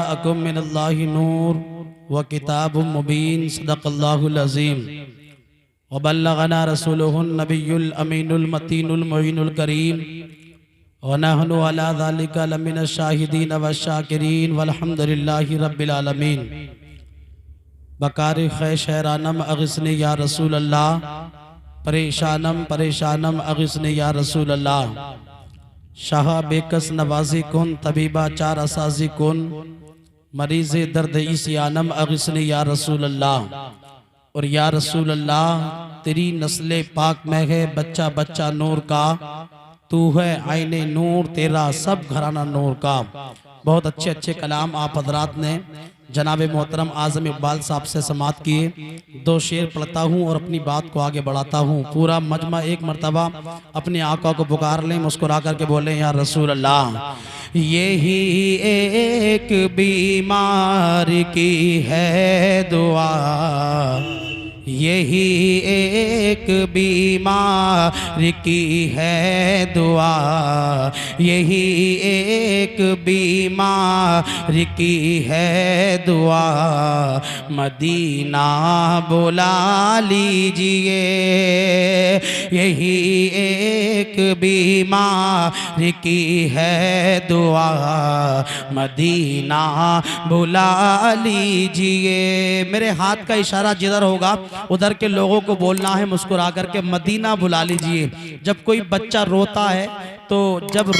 जाअकुम मिनल्लाहि नूर व किताबुम मुबीन सदक़ल्लाहुल अज़ीम व बल्लगना रसूलुहुन नबियुल अमीनुल मतीनुल मुईनुल करीम व नहनु अला ज़ालिका लमिनश शाहिदीन व शाकिरीन वल्हम्दुलिल्लाहि रब्बिल आलमीन। बकारी ख़ै शहरानम अग़िस्नी या रसूल अल्लाह, परेशानम परेशानम अग़िस्नी या रसूल अल्लाह। शाह बेकस नवाजी कुन तबीबा चार असाजी कुन, मरीज़ दर्द इसियानम अग़िस्नी या रसूल अल्लाह। और या रसूल अल्लाह, तेरी नस्ल पाक में है बच्चा बच्चा नूर का, तू है आईने नूर, तेरा सब घराना नूर का। बहुत अच्छे अच्छे कलाम आप हजरात ने जनाब मोहतरम आज़म इकबाल साहब से समात किए। दो शेर पढ़ता हूँ और अपनी बात को आगे बढ़ाता हूँ। पूरा मजमा एक मरतबा अपने आका को पुकार लें, मुस्कुरा करके बोलें या रसूल अल्लाह। यही एक बीमार की है दुआ, यही एक बीमार की है दुआ, यही एक बीमार की है दुआ, मदीना बुला लीजिए। यही एक बीमार की है दुआ, मदीना बुला लीजिए। मेरे हाथ का इशारा जिधर होगा उधर के लोगों को बोलना है मुस्कुरा करके मदीना बुला लीजिए। जब कोई बच्चा रोता है तो जब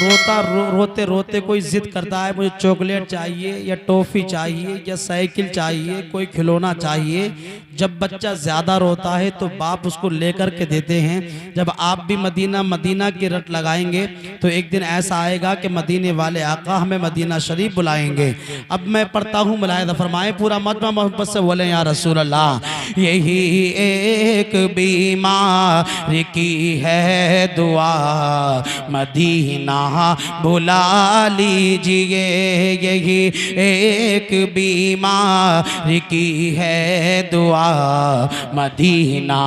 रोते रोते कोई जिद करता है मुझे चॉकलेट चाहिए या टॉफ़ी चाहिए या साइकिल चाहिए, कोई खिलौना चाहिए, जब बच्चा ज़्यादा रोता है तो बाप उसको लेकर के देते हैं। जब आप भी मदीना मदीना की रट लगाएंगे तो एक दिन ऐसा आएगा कि मदीने वाले आका हमें मदीना शरीफ बुलाएंगे। अब मैं पढ़ता हूँ, मुलाहिज़ा फरमाएं, पूरा मजमा मोहब्बत से बोले या रसूल अल्लाह। यही एक बीमार की है दुआ, मदीना बुला लीजिए। यही एक बीमार की है दुआ, मदीना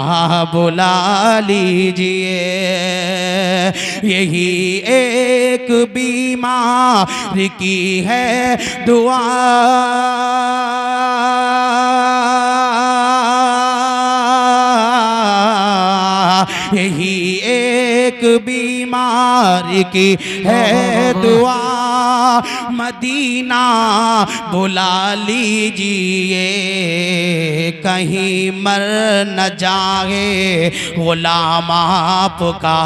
बुला लीजिए। यही एक बीमार की है दुआ, यही एक बीमार की है दुआ, मदीना बुला लीजिए। कहीं मर न जाए गुलाम आपका,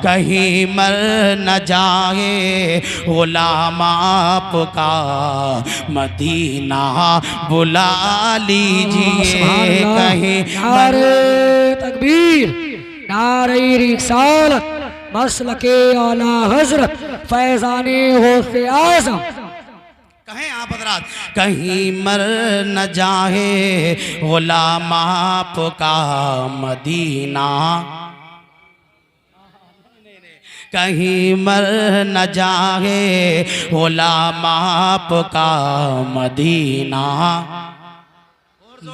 कहीं मर न जाए गुलाम आपका, मदीना बुला लीजिए। कहीं मर तकबीर, नारे रिसालत, मसलके आला हजरत, फैज़ाने गौसे आज़म। कहें आप हज़रात, कहीं मर न जाए गुलाम आपका, मदीना, कहीं मर न जाए गुलाम आपका, मदीना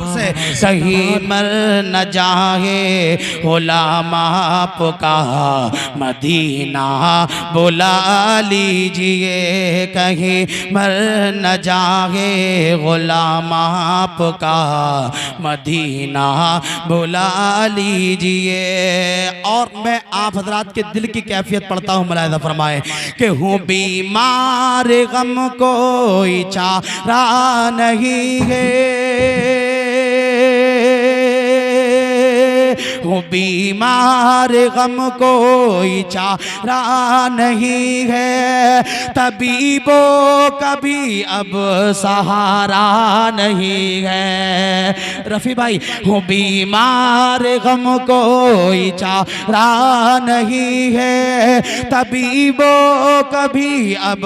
से कहीं मर न जाए गुलाम आपका, मदीना बुला लीजिए। कहीं मर न जाए गुलाम आपका, मदीना बुला लीजिए। और मैं आप हजरात के दिल की कैफियत पढ़ता हूँ, मुलाहिज़ा फरमाए कि हूँ बीमार गम कोई चारा नहीं है, हूँ बीमार गम कोई चारा नहीं है, तबीबो कभी अब सहारा नहीं है। रफ़ी भाई, हूँ बीमार गम कोई चारा नहीं है, तबीबो कभी अब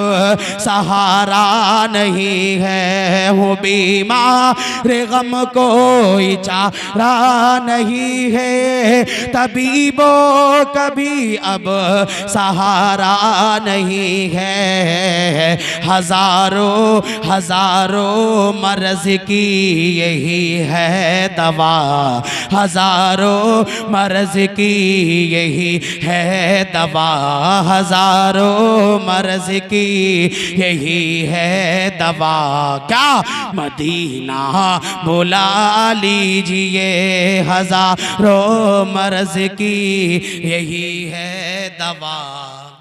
सहारा नहीं है। हूँ बीमार गम कोई चारा नहीं है, तबीबो कभी अब सहारा नहीं है। हजारों हजारों मर्ज की यही है दवा, हजारों मर्ज की यही है दवा, हजारों मर्ज की यही है दवा। क्या मदीना बुला लीजिए, हजारों मर्ज की यही है दवा।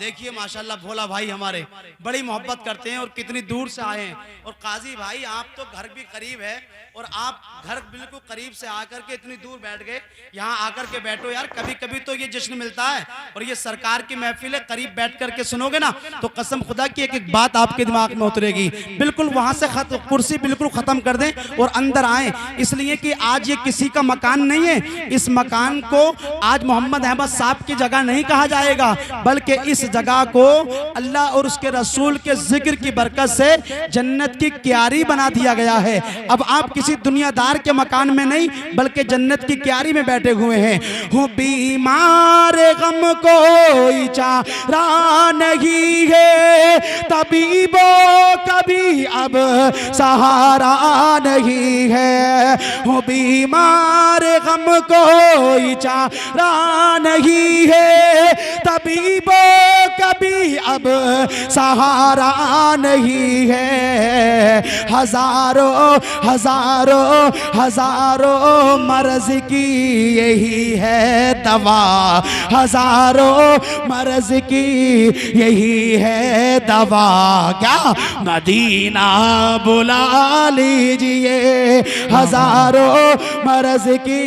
देखिए माशाल्लाह भोला भाई हमारे बड़ी मोहब्बत करते हैं और कितनी दूर से आए हैं। और काजी भाई आप तो घर भी करीब है और आप घर बिल्कुल करीब से आकर के इतनी दूर बैठ गए, यहाँ आकर के बैठो यार। कभी कभी तो ये जश्न मिलता है और ये सरकार की महफिल है, करीब बैठ करके सुनोगे ना तो कसम खुदा की एक एक बात आपके दिमाग में उतरेगी। बिल्कुल वहाँ से कुर्सी बिल्कुल ख़त्म कर दें और अंदर आएँ, इसलिए कि आज ये किसी का मकान नहीं है। इस मकान को आज मोहम्मद अहमद साहब की जगह नहीं कहा जाएगा, बल्कि इस जगह को अल्लाह और उसके रसूल के जिक्र की बरकत से जन्नत की क्यारी बना दिया गया है। अब आप किसी दुनियादार के मकान में नहीं बल्कि जन्नत की क्यारी में बैठे हुए हैं। हूँ बीमार गम कोई चारा नहीं है, तबीबो कभी अब सहारा नहीं है। हूँ बीमार गम कोई चारा नहीं है, तबीबो कभी अब सहारा नहीं है। हजारों हजारों हजारों मर्ज की यही है दवा, हजारों मर्ज की यही है दवा। क्या मदीना बुला लीजिए, हजारों मर्ज की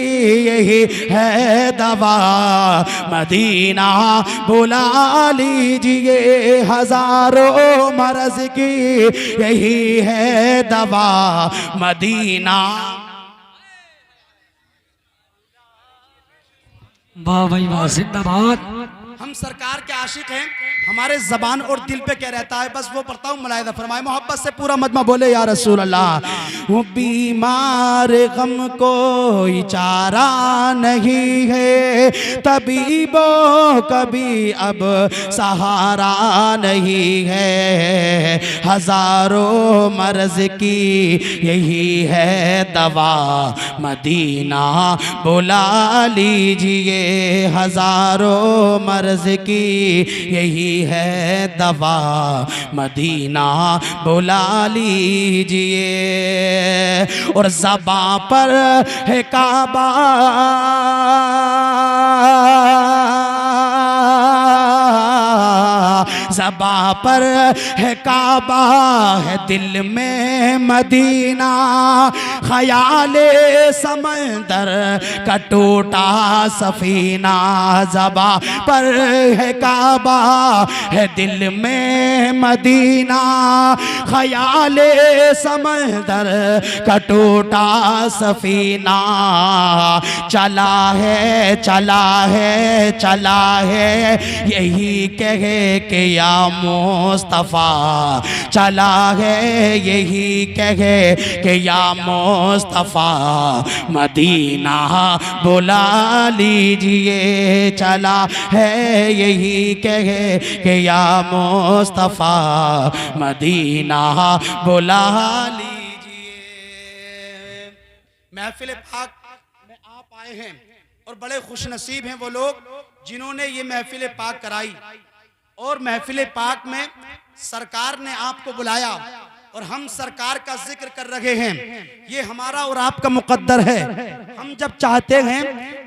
यही है दवा। मदीना बुला लीजिए, हजारों मर्ज की यही है दवा। मदीना वाह भाई वाह, जिंदाबाद। हम सरकार के आशिक हैं, हमारे जबान और दिल पे क्या रहता है बस वो पढ़ता हूँ। मुलाहिदा फरमाए, मोहब्बत से पूरा मजमा बोले या रसूल अल्लाह। वो बीमार गम कोई चारा नहीं है, तबीबो कभी अब सहारा नहीं है। हजारों मर्ज की यही है दवा, मदीना बुला लीजिए, हजारों मर्ज की यही है दवा। मदीना बुला लीजिए। और ज़बां पर है काबा, ज़बां पर है काबा, है दिल में मदीना। ख्याले समंदर का टूटा सफीना, ज़बां पर है काबा, है दिल में मदीना। ख्याले समंदर का टूटा सफीना। चला है चला है चला है यही कहे कि या मुस्तफ़ा, चला है यही कहे कि या मुस्तफ़ा, मदीना बुला लीजिए। चला है यही कहे कि या मुस्तफ़ा, मदीना बुला लीजिए। महफिल पाक में आप आए हैं और बड़े खुश नसीब हैं वो लोग जिन्होंने ये महफिल पाक कराई। और महफिल पाक में सरकार ने आपको बुलाया और हम सरकार का जिक्र कर रहे हैं। ये हमारा और आपका मुकद्दर है। हम जब चाहते हैं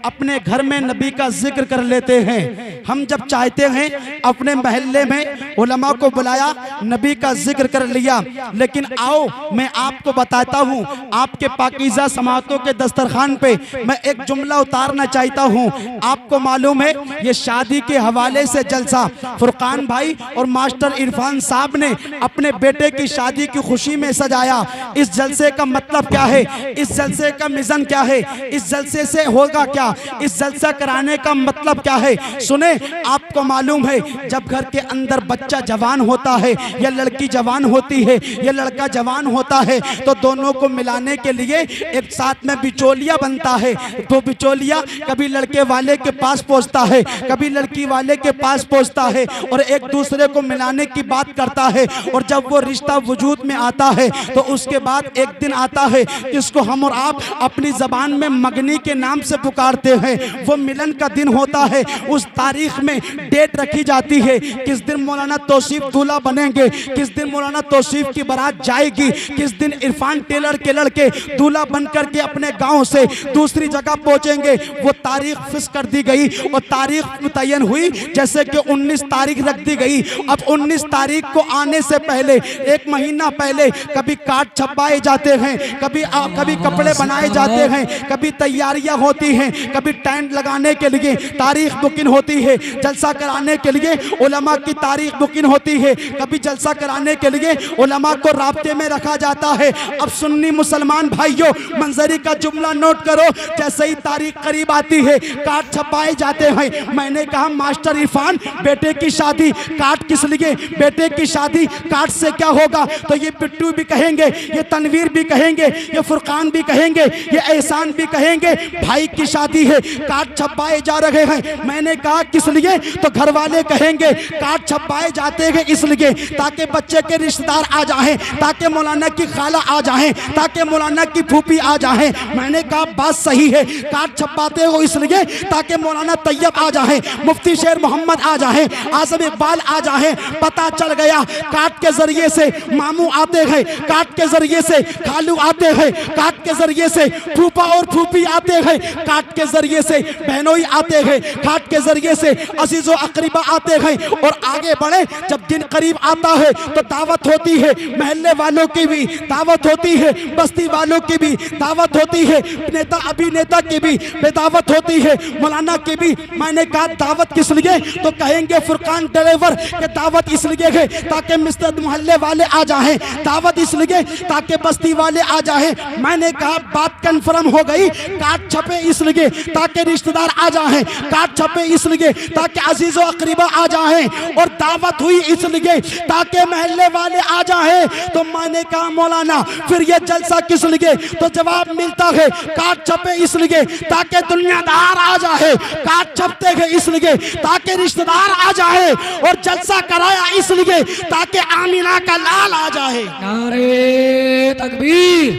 अपने घर में नबी का जिक्र कर लेते हैं। हम जब चाहते हैं अपने महल्ले में उलमा को बुलाया, नबी का जिक्र कर लिया। लेकिन आओ मैं आपको बताता हूँ, आपके पाकीज़ा समातों के दस्तरखान पे मैं एक जुमला उतारना चाहता हूँ। आपको मालूम है ये शादी के हवाले से जलसा फुरकान भाई और मास्टर इरफान साहब ने अपने बेटे की शादी की खुशी में सजाया। इस जलसे का मतलब क्या है, इस जलसे का मिशन क्या है, इस जलसे से होगा क्या, इस जलसा कराने का मतलब क्या है। सुने, आपको मालूम है जब घर के अंदर बच्चा जवान होता है या लड़की जवान होती है या लड़का जवान होता है तो दोनों को मिलाने के लिए एक साथ में बिचौलिया बनता है। तो बिचौलिया कभी लड़के वाले के पास पहुंचता है, कभी लड़की वाले के पास पहुंचता है और एक दूसरे को मिलाने की बात करता है। और जब वो रिश्ता वजूद में आता है तो उसके बाद एक दिन आता है जिसको हम और आप अपनी जबान में मगनी के नाम से पुकारते हैं। वो मिलन का दिन होता है। उस तारीख में डेट रखी जाती है, किस दिन मौलाना तौसीफ दूल्हा बनेंगे, किस दिन मौलाना तौसीफ की बारात जाएगी, किस दिन इरफान टेलर के लड़के दूल्हा बन करके अपने गांव से दूसरी जगह पहुंचेंगे। वो तारीख फिक्स कर दी गई और तारीख मुतय्यन हुई जैसे कि 19 तारीख रख दी गई। अब 19 तारीख को आने से पहले एक महीना पहले कभी कार्ड छपवाए जाते हैं, कभी कपड़े बनाए जाते हैं, कभी तैयारियां होती हैं, कभी टेंट लगाने के लिए तारीख बुकिंग होती है, जलसा कराने के लिए उलमा की तारीख बुकिंग होती है, कभी जलसा कराने के लिए उलमा को राब्ते में रखा जाता है। अब सुन्नी मुसलमान भाइयों, मंजरी का जुमला नोट करो, जैसे ही तारीख करीब आती है कार्ड छपाए जाते हैं। मैंने कहा मास्टर इरफान, बेटे की शादी कार्ड किस लिए, बेटे की शादी कार्ड से क्या होगा? तो ये पिट्टू भी कहेंगे, ये तनवीर भी कहेंगे, ये फुरकान भी कहेंगे, ये एहसान भी कहेंगे भाई की शादी है, कार्ड छपाए जा रहे हैं। मैंने कहा किस लिए? तो घर वाले कहेंगे कार्ड छपाए जाते हैं इसलिए ताकि बच्चे के रिश्तेदार आ जाएं, ताकि मौलाना की खाला आ जाएं, ताकि मौलाना की फूफी आ जाएं। मैंने कहा बात सही है, कार्ड छपाते हो इसलिए ताकि मौलाना तैयब आ जाएं, मुफ्ती शेर मोहम्मद आ जाएं, आज़म इकबाल आ जाएं। पता चल गया कार्ड के जरिए से मामू आते हैं, कार्ड के जरिए से खालू आते हैं, कार्ड के जरिए से फूफा और फूफी आते हैं, कार्ड के जरिए से बहनोई आते हैं, कार्ड के जरिए से अजीजो अकरीबा आते हैं। और आगे बढ़े, जब दिन करीब आता है तो दावत होती है, महल्ले वालों की भी दावत होती है, बस्ती वालों की भी दावत होती है, नेता अभिनेता की भी बेदावत होती है, मौलाना की भी। मैंने कहा दावत किस लिए? तो कहेंगे फुरकान ड्राइवर के दावत इसलिए है ताकि मिस्टर मोहल्ले वाले आ जाएं, दावत इसलिए ताकि बस्ती वाले आ जाएं। मैंने कहा बात कंफर्म हो गई, कार्ड छपे इसलिए ताकि रिश्तेदार आ जाएं, कार्ड छपे इसलिए ताकि अजीजो अकरीबा आ जाएं, और दावत हुई इसलिए ताकि महल्ले वाले आ जाएं। तो मैंने कहा मौलाना फिर ये जलसा किस लिए? तो जवाब मिलता है कार्ड छपे इसलिए ताकि दुनियादार आ जाए, कार्ड छपते हैं इसलिए ताकि रिश्तेदार आ जाए, और जलसा कराया इसलिए ताकि आमीना का लाल आ जाए। नारे तकबीर,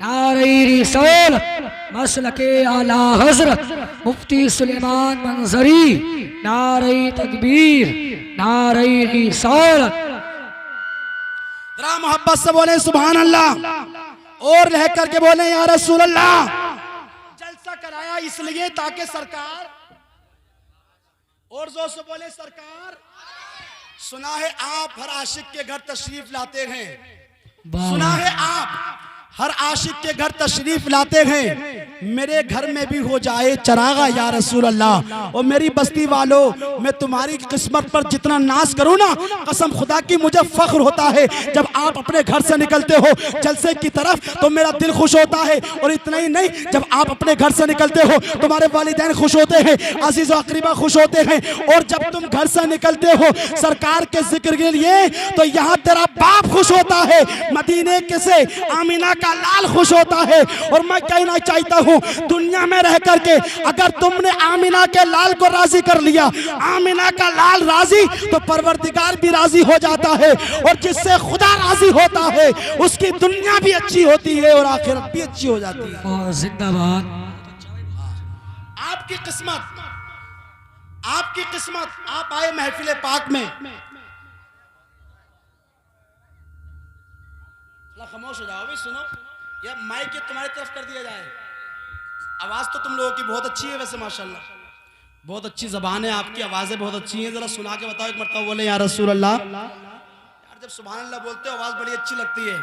नारे रिसालत, मसलके आला हजरत मुफ्ती सुलेमान मंजरी, नारे तकबीर, नारे रिसालत। जरा मोहब्बत से बोले सुभान अल्लाह, और रह करके बोले या रसूल अल्लाह। जलसा कराया इसलिए ताकि सरकार, और जोर से बोले सरकार। सुना है आप हर आशिक के घर तशरीफ लाते हैं, सुना है आप हर आशिक के घर तशरीफ लाते हैं, मेरे घर में भी हो जाए चरागा या रसूल अल्लाह। और मेरी बस्ती वालों, मैं तुम्हारी किस्मत पर जितना नाज करूँ ना, कसम खुदा की मुझे फख्र होता है जब आप अपने घर से निकलते हो जलसे की तरफ तो मेरा दिल खुश होता है। और इतना ही नहीं, जब आप अपने घर से निकलते हो तुम्हारे वालिदैन खुश होते हैं, अजीज़ व अक़रीबा खुश होते हैं। और जब तुम घर से निकलते हो सरकार के जिक्र के लिए तो यहाँ तेरा बाप खुश होता है, मदीने के से आमीना का लाल खुश होता है। और मैं कहना चाहता हूँ दुनिया में रह करके अगर तुमने आमीना के लाल को राजी कर लिया, आमीना का लाल राजी, तो परवरदिगार भी राजी हो जाता है, और जिससे खुदा राजी होता है उसकी दुनिया भी अच्छी होती है और आखिरत भी अच्छी हो जाती है। और जिंदाबाद। आपकी किस्मत, आपकी किस्मत, आप आए महफिल पाक में, खामोश हो जाओ भाई, सुनो, या माइक के तुम्हारी तरफ कर दिया जाए। आवाज तो तुम लोगों की बहुत अच्छी है वैसे माशाल्लाह, बहुत अच्छी जबान है आपकी, आवाजें बहुत अच्छी हैं। जरा सुना के बताओ एक मरतबा बोले या रसूल अल्लाह। यार जब सुभान अल्लाह बोलते हो आवाज बड़ी अच्छी लगती है।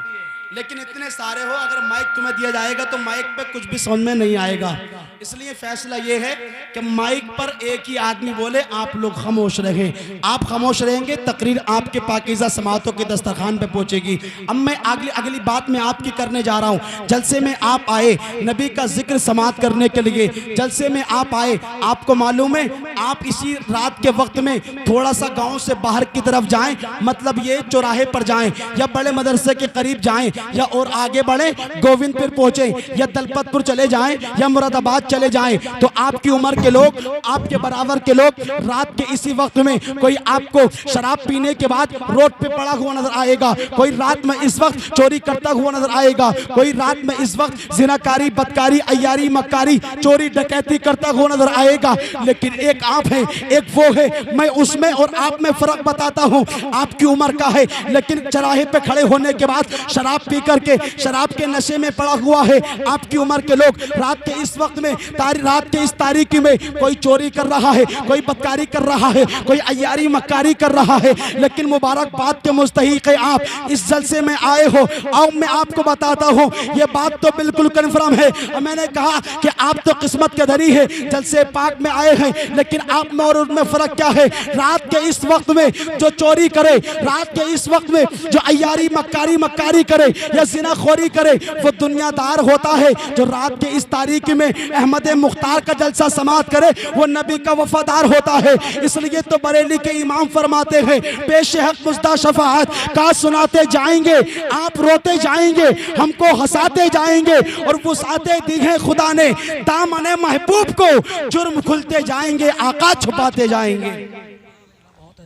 लेकिन इतने सारे हो, अगर माइक तुम्हें दिया जाएगा तो माइक पे कुछ भी समझ में नहीं आएगा। इसलिए फैसला ये है कि माइक पर एक ही आदमी बोले, आप लोग खामोश रहें। आप खामोश रहेंगे, तकरीर आपके पाकीज़ा समातों के दस्तरखान पे पहुंचेगी। अब मैं अगली बात मैं आपकी करने जा रहा हूं। जलसे में आप आए नबी का जिक्र समात करने के लिए, जलसे में आप आए, आपको मालूम है आप इसी रात के वक्त में थोड़ा सा गाँव से बाहर की तरफ जाएं, मतलब ये चौराहे पर जाएं या बड़े मदरसे के करीब जाएं या और आगे बढ़े गोविंदपुर पहुंचे या दलपतपुर चले जाएं या मुरादाबाद चले जाएं, तो आपकी उम्र के लोग, आपके बराबर के लोग रात के इसी वक्त में कोई आपको शराब पीने के बाद रोड पे पड़ा हुआ नजर आएगा, कोई रात में इस वक्त चोरी करता हुआ नजर आएगा, कोई रात में इस वक्त जिनाकारी, बदकारी, अय्यारी, मक्कारी, चोरी डकैती करता हुआ नजर आएगा। लेकिन एक आप है, एक वो है। मैं उसमें और आप में फर्क बताता हूं, आपकी उम्र का है लेकिन चौराहे पे खड़े होने के बाद शराब पी करके शराब के नशे में पड़ा हुआ है। आपकी उम्र के लोग रात के इस वक्त में रात के इस तारीकी में कोई चोरी कर रहा है, कोई बदकारी कर रहा है, कोई अय्यारी मक्कारी कर रहा है, लेकिन मुबारकबाद के मुस्तहिक है आप इस जलसे में आए हो। और मैं आपको बताता हूँ ये बात तो बिल्कुल कन्फर्म है। मैंने कहा कि आप तो किस्मत के धनी है, जलसे पाक में आए हैं, लेकिन आप में और उनमें फर्क क्या है? रात के इस वक्त में जो चोरी करे, रात के इस वक्त में जो अय्यारी मक्कारी करे या जिनाखोरी करे, वो दुनियादार होता है। जो रात के इस तारीकी में अहमद मुख्तार का जलसा समात करे, वो नबी का वफादार होता है। इसलिए तो बरेली के इमाम फरमाते हैं, पेश हक मुस्ता शफाअत का सुनाते जाएंगे, आप रोते जाएंगे, हमको हंसाते जाएंगे, और वुसाते दी है खुदा ने दामने महबूब को, जुर्म खुलते जाएंगे, आका छुपाते जाएंगे।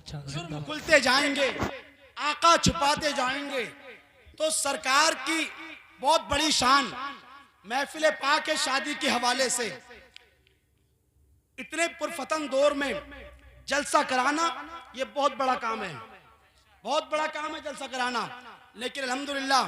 जुर्म खुलते जाएंगे, आका छुपाते जाएंगे। तो सरकार की बहुत बड़ी शान महफिल पाक है शादी के हवाले से। इतने पुरफतन दौर में जलसा कराना ये बहुत बड़ा काम है, बहुत बड़ा काम है जलसा कराना। लेकिन अल्हम्दुलिल्लाह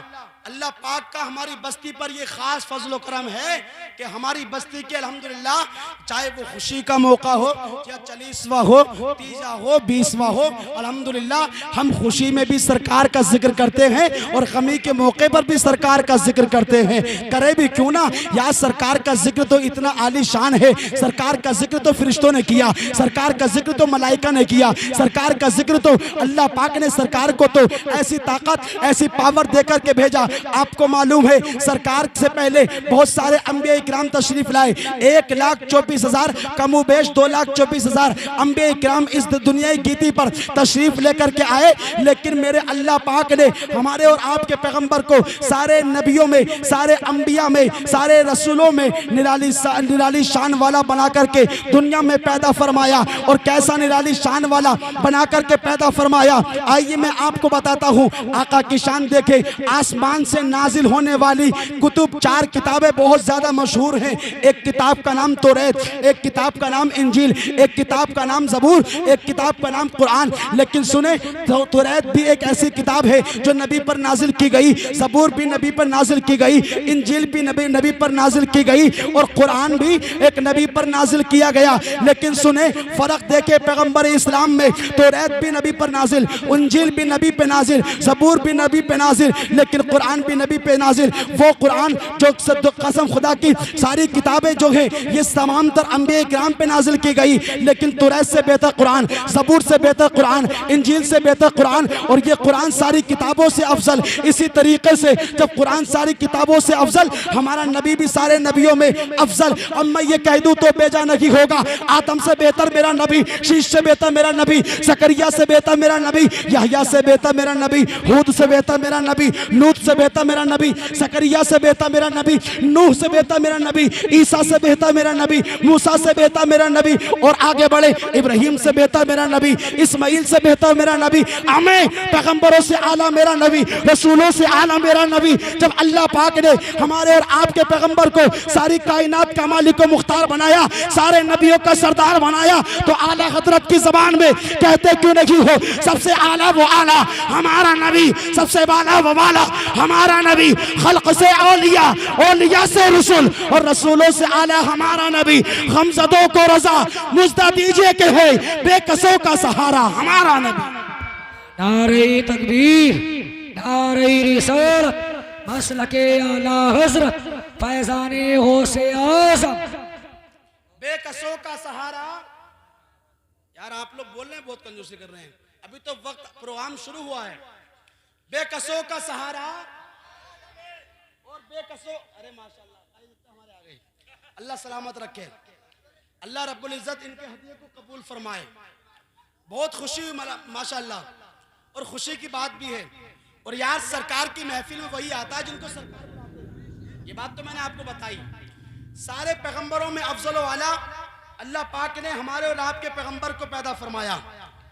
अल्लाह पाक का हमारी बस्ती पर ये खास फजल करम है कि हमारी बस्ती के अल्हम्दुलिल्लाह चाहे वो खुशी का मौका हो या 40वां हो, 30वां हो, 20वां हो, अल्हम्दुलिल्लाह हम खुशी में भी सरकार का जिक्र करते हैं और गमी के मौके पर भी सरकार का जिक्र करते हैं। करे भी क्यों ना यार, सरकार का जिक्र तो इतना आली शान है। सरकार का जिक्र तो फरिश्तों ने किया, सरकार का जिक्र तो मलाइका ने किया, सरकार का जिक्र तो अल्लाह पाक ने सरकार को तो ऐसी ताकत, ऐसी पावर देकर के भेजा। आपको मालूम है सरकार से पहले बहुत सारे अंबिया इकराम तशरीफ लाए। 1,24,000 कमोबेश 2,24,000 अंबिया इकराम इस दुनियाई गीती पर तशरीफ लेकर के आए। लेकिन मेरे अल्लाह पाक ने हमारे और आपके पैगंबर को सारे नबियों में, सारे अंबिया में, सारे रसूलों में निराली शान वाला बना करके दुनिया में पैदा फरमाया। और कैसा निराली शान वाला बना करके पैदा फरमाया, आइए मैं आपको बताता हूँ। आका की शान देखे, आसमान से नाजिल होने वाली कुतुब 4 किताबें बहुत ज्यादा मशहूर हैं। एक किताब का नाम तौरात, एक किताब का नाम इंजील, एक किताब का नाम ज़बूर, एक किताब का नाम कुरान। लेकिन सुने, तौरात भी एक ऐसी किताब है जो नबी पर नाजिल की गई, ज़बूर भी नबी पर नाजिल की गई, इंजील भी नबी पर नाजिल की गई, और कुरान भी एक नबी पर नाजिल किया गया। लेकिन सुने, फर्क देखे पैगंबर इस्लाम में, तौरात भी नबी पर नाजिल, इंजील भी नबी पे नाजिल, ज़बूर भी नबी पे नाजिल, लेकिन कुरान भी नबी पे नाजिल। वो कुरान जो कसम खुदा की सारी किताबें जो है ये तमामतर अंबिया इकराम पे नाजिल की गई, लेकिन तौरात से बेहतर कुरान, ज़बूर से बेहतर कुरान, इंजील से बेहतर कुरान, और ये कुरान सारी किताबों से अफजल। इसी तरीके से जब कुरान सारी किताबों से अफजल, हमारा नबी भी सारे नबियों में अफजल। अब मैं ये कह दूं तो बेजा नहीं होगा, आदम से बेहतर मेरा नबी, शीश से बेहतर मेरा नबी, ज़करिया से बेहतर मेरा नबी, यहया से बेहतर मेरा नबी, हूद से बेहतर मेरा नबी, लूत से बेहतर मेरा नबी, ज़करिया से बेहतर मेरा नबी, नूह से बेहतर मेरा नबी, ईसा से बेहतर मेरा नबी, मूसा से बेहतर मेरा नबी, और आगे बढ़े इब्राहिम से बेहतर मेरा नबी, इस्माइल से बेहतर मेरा नबी, हमें पैगंबरों से आला मेरा नबी, रसूलों से आला मेरा नबी। जब अल्लाह पाक ने हमारे और आपके पैगंबर को सारी कायनात का मालिक व मुख्तार बनाया, सारे नबियों का सरदार बनाया, तो आला हजरत की ज़बान में कहते क्यों नहीं हो, सबसे आला वो आला हमारा नबी, सबसे वाला वो वाला हमारा नबी, खल्क से औलिया, औलिया से रसूल, और रसूलों से आला हमारा नबी। गमज़दों को रज़ा मुज़्दा दीजिए के है बेकसों का सहारा हमारा नबी। नारे तकबीर, नारे रिसालत, मसलके आला हजरत फैजाने गौसे आज़म। बेकसों का सहारा। यार आप लोग बोल रहे हैं, बहुत कंजूसी कर रहे हैं, अभी तो वक्त प्रोग्राम शुरू हुआ है। बेकसों का सहारा और बेकसों, अरे माशाल्लाह हमारे आ गए, अल्लाह सलामत रखे, अल्लाह रब्बुल इज्जत इनके हदिये को कबूल फरमाए। बहुत खुशी हुई माशाल्लाह, और खुशी की बात भी है। और यार सरकार की महफिल में वही आता है जिनको सरकार बुलाते हैं, ये बात तो मैंने आपको बताई। सारे पैगंबरों में अफजल वाला अल्लाह पाक ने हमारे और आपके पैगंबर को पैदा फरमाया,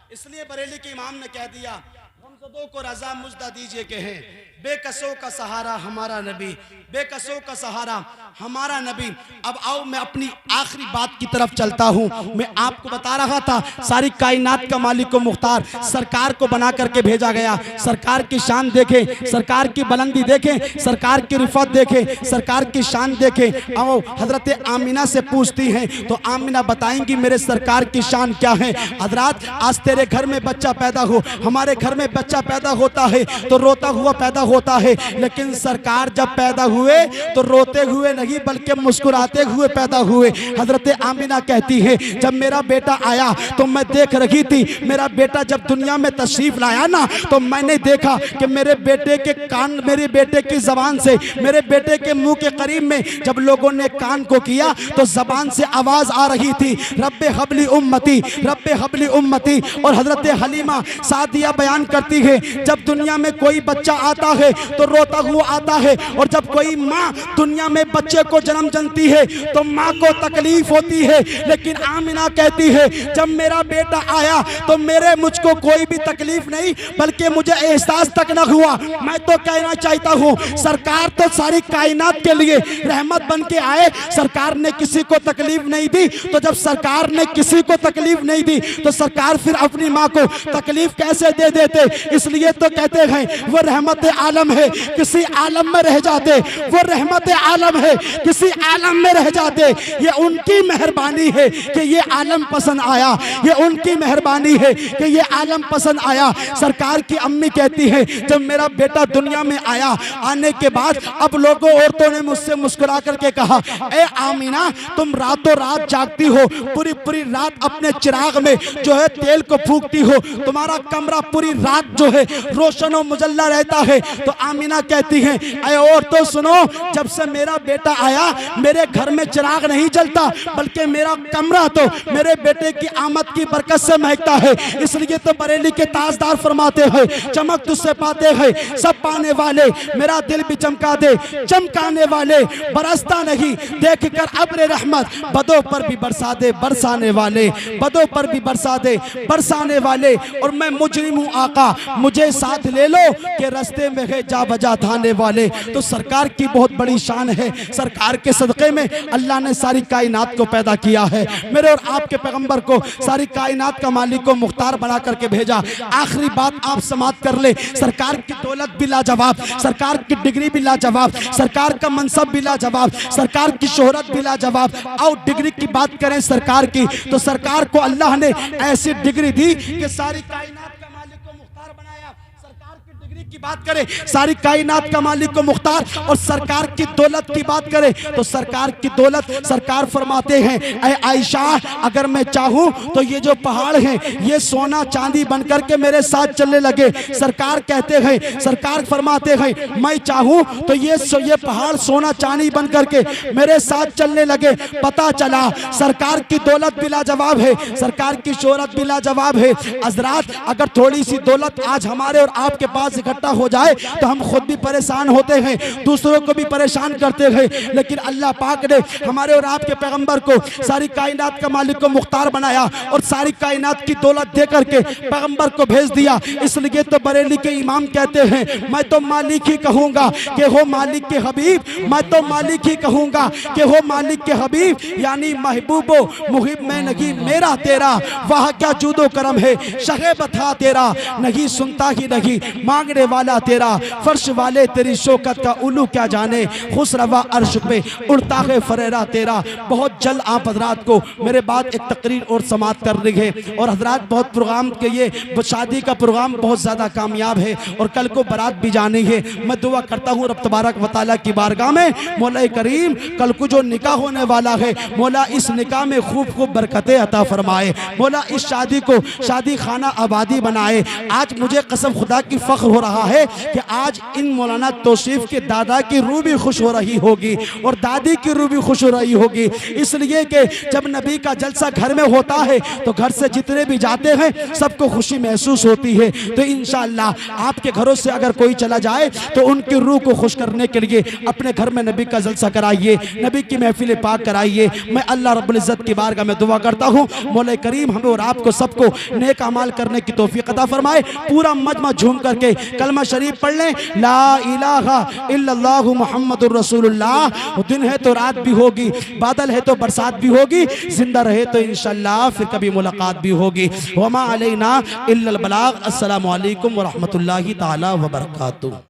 इसलिए बरेली के इमाम ने कह दिया गमज़दों को रजा मुजदा दीजिए के हैं, बेकसों का सहारा हमारा नबी, बेकसों का सहारा हमारा नबी। अब आओ मैं अपनी आखिरी बात की तरफ चलता हूँ। मैं आपको बता रहा था सारी कायनात का मालिक व मुख्तार सरकार को बना करके भेजा गया। सरकार की शान देखें, सरकार की बुलंदी देखें, सरकार की रिफत देखें, सरकार की शान देखें। आओ हजरत आमिना से पूछती हैं तो आमिना बताएंगी मेरे सरकार की शान क्या है। हजरात आज तेरे घर में बच्चा पैदा हो, हमारे घर में बच्चा पैदा होता है तो रोता हुआ पैदा होता है, लेकिन सरकार जब पैदा हुए तो रोते हुए नहीं बल्कि मुस्कुराते हुए पैदा हुए। हजरत आमिना कहती है जब मेरा बेटा आया तो मैं देख रही थी, मेरा बेटा जब दुनिया में तशरीफ लाया ना तो मैंने देखा कि मेरे बेटे के कान, मेरे बेटे की जबान से, मेरे बेटे के मुंह के करीब में जब लोगों ने कान को किया तो जबान से आवाज आ रही थी रब्बे हबली उम्मती, रब्बे हबली उम्मती। और हजरत हलीमा सादिया बयान करती है जब दुनिया में कोई बच्चा आता है तो रोता हुआ आता है, और जब कोई माँ दुनिया में बच्चे को जन्म जनती है तो माँ को तकलीफ होती है, लेकिन आमिना कहती है जब मेरा बेटा आया तो मुझको कोई भी तकलीफ नहीं बल्कि मुझे एहसास तक न हुआ। मैं तो कहना चाहता हूँ सरकार तो सारी कायनात के लिए रहमत बन के आए, सरकार ने किसी को तकलीफ नहीं दी, तो जब सरकार ने किसी को तकलीफ नहीं दी तो सरकार फिर अपनी माँ को तकलीफ कैसे दे देते। इसलिए तो कहते हैं वो रहमत आलम है, किसी आलम में रह जाते, वो रहमत आलम है, किसी आलम में रह जाते। ये उनकी मेहरबानी है कि ये आलम पसंद आया, ये उनकी मेहरबानी है कि ये आलम पसंद आया। सरकार की अम्मी कहती है जब मेरा बेटा दुनिया में आया, आने के बाद अब लोगों औरतों ने मुझसे मुस्कुरा करके कहा ए आमीना तुम रातों रात जागती हो, पूरी पूरी रात अपने चिराग में जो है तेल को फूंकती हो, तुम्हारा कमरा पूरी रात जो है रोशन और मुजल्ला रहता है। तो आमीना कहती है अरे और तो सुनो, जब से मेरा बेटा आया मेरे घर में चिराग नहीं जलता बल्कि मेरा कमरा तो मेरे बेटे की आमद की बरकत से महकता है। इसलिए तो बरेली के ताजदार फरमाते हैं चमक तुझसे पाते हैं सब पाने वाले, मेरा दिल भी चमका दे चमकाने वाले, बरसता नहीं देख कर अब्र रहमत, बदों पर भी बरसा दे बरसाने वाले, बदों पर भी बरसा दे बरसाने वाले। और मैं मुजरिम हूँ आका मुझे साथ ले लो कि रास्ते में है जा बजा थाने वाले। तो सरकार की बहुत बड़ी शान है, सरकार के सदक़े में अल्लाह ने सारी कायनात को पैदा किया है। मेरे और आपके पैगंबर को सारी कायनात का मालिक को मुख्तार बना करके भेजा। आखिरी बात आप समाप्त कर ले, सरकार की दौलत भी लाजवाब, सरकार की डिग्री भी लाजवाब, सरकार का मनसब भी लाजवाब, सरकार की शोहरत भी लाजवाब। और डिग्री की बात करें सरकार की तो सरकार को अल्लाह ने ऐसी डिग्री दी कि सारी कायनात का मालिक को मुख्तार बनाया। सरकार की डिग्री की बात करें सारी कायनात का मालिक को मुख्तार, और सरकार की दौलत की बात करें तो सरकार की दौलत, सरकार फरमाते हैं ऐ आयशा अगर मैं चाहूं तो ये जो पहाड़ हैं ये सोना चांदी बनकर के मेरे साथ चलने लगे। सरकार कहते हैं, सरकार फरमाते हैं मैं चाहूं तो ये पहाड़ सोना चांदी बनकर के मेरे साथ चलने लगे। पता चला सरकार की दौलत भी लाजवाब है, सरकार की शोहरत भी लाजवाब है। हजरात अगर थोड़ी सी दौलत आज हमारे और आपके पास इकट्ठा हो जाए तो हम खुद भी परेशान होते हैं, दूसरों को भी परेशान करते हैं, लेकिन अल्लाह पाक ने हमारे और आपके पैगंबर को सारी कायनात का मालिक को मुख्तार बनाया और सारी कायनात की दौलत दे करके पैगंबर को भेज दिया। इसलिए तो बरेली के इमाम कहते हैं मैं तो मालिक ही कहूँगा कि हो मालिक के हबीब, मैं तो मालिक ही कहूँगा कि हो मालिक के हबीब, यानी महबूबो मुहिब में नहीं मेरा तेरा, वहाँ क्या जूदो करम है शहे बता तेरा, नहीं सुनता ही नहीं मांगने वाले वाला तेरा, फर्श वाले तेरी शौकत का उलू क्या जाने, खुसरवा अर्श पे उड़ता है फरेरा तेरा। बहुत जल्द आप हजरात को मेरे बाद एक तकरीर और समाप्त कर रही है, और हजरात बहुत प्रोग्राम के ये शादी का प्रोग्राम बहुत ज़्यादा कामयाब है, और कल को बारात भी जानी है। मैं दुआ करता हूँ रब तबारक व तआला की बारगाह में, मौला करीम कल को जो निकाह होने वाला है, मौला इस निकाह में खूब खूब बरकतें अता फरमाए, मौला इस शादी को शादी खाना आबादी बनाए। आज मुझे कसम खुदा की फ़ख्र हो रहा है कि आज इन मौलाना तौसीफ के दादा की रूह भी खुश हो रही होगी और दादी की रूह भी खुश हो रही होगी, इसलिए कि जब नबी का जलसा घर में होता है तो घर से जितने भी जाते हैं सबको खुशी महसूस होती है। तो इंशाअल्लाह आपके घरों से अगर कोई चला जाए तो उनकी रूह को खुश करने के लिए अपने घर में नबी का जलसा कराइए, नबी की महफिल पाक कराइए। मैं अल्लाह रब्बुल इज़्ज़त की बारगाह में दुआ करता हूँ मौला करीम हमें और आपको सबको नेक अमाल करने की तौफीक अता फरमाए। पूरा मजमा झूम करके कलमा शरीफ पढ़ लें, ला इलाहा इल्लल्लाहु मुहम्मदुर रसूलुल्लाह। दिन है तो रात भी होगी, बादल है तो बरसात भी होगी, जिंदा रहे तो इंशाअल्लाह फिर कभी मुलाकात भी होगी। वमा अलैना इल्लल बलाग। अस्सलामु अलैकुम व रहमतुल्लाहि ताला व बरकातुहू।